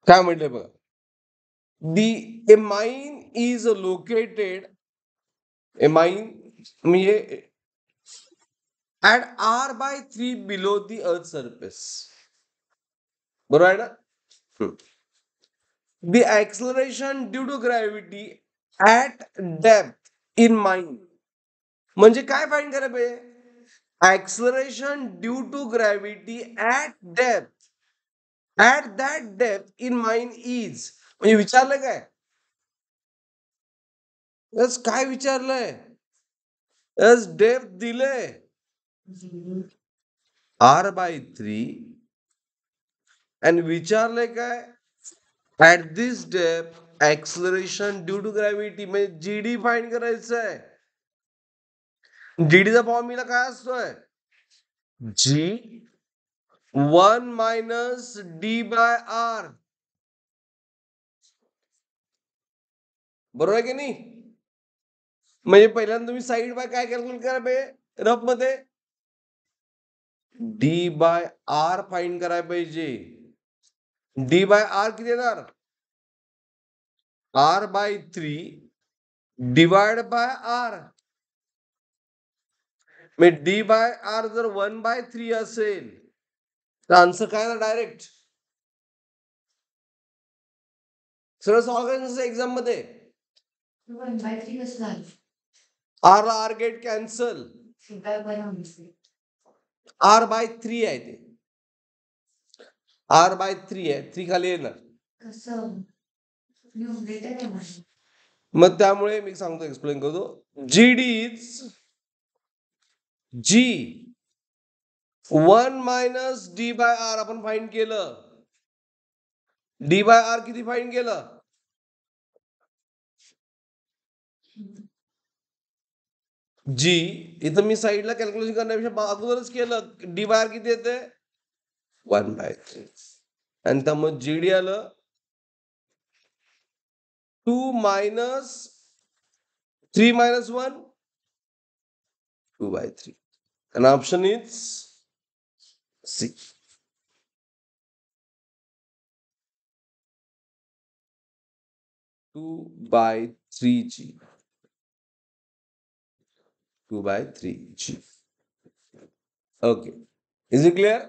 काय म्हटलंय बघा, a mine is located, a mine म्हणजे at r/3 below the earth surface. बरोबर आहे ना? The acceleration due to gravity at depth in mine म्हणजे काय फाइंड करायला पाहिजे? Acceleration due to gravity at that depth in mine is म्हणजे विचारलं काय? यस काय विचारलंय? यस डेप्थ दिलंय r/3 आणि विचारलंय काय? At this depth acceleration due to gravity म्हणजे जीडी फाइंड करायचं आहे. जीडीचा फॉर्म्युला काय असतोय? G 1 minus d by r. बरोबर आहे की नाही? म्हणजे पहिल्यांदा तुम्ही साईड बाय काय कॅल्क्युलेट करायला पाहिजे रफ मध्ये? डी बाय आर फाइंड करायला पाहिजे. डी बाय आर किती येणार? r/3 divide by r. म्हणजे डी बाय आर जर 1/3 असेल तर आन्सर काय ना डायरेक्ट सरळ सॉल्व्ह करायचं एक्झाम मध्ये. 1/3 कसं झालं? आर ला आर गेट कॅन्सल, r/3 आहे ते, r/3 आहे, 3 खाली येणार. कसं? मग त्यामुळे मी सांगतो, एक्सप्लेन करतो. G d is g 1 minus d by r आपण फाइंड केलं. डी बाय आर किती फाइंड केलं? जी इथं मी साईडला कॅल्क्युलेशन करण्यापेक्षा अगोदरच केलं. डी बाय आर किती येते? 1/3 आणि त्यामुळे जीडी आलं 2 minus 3 minus 1 2/3 and option is C. 2/3G. 2/3G. Okay. Is it clear?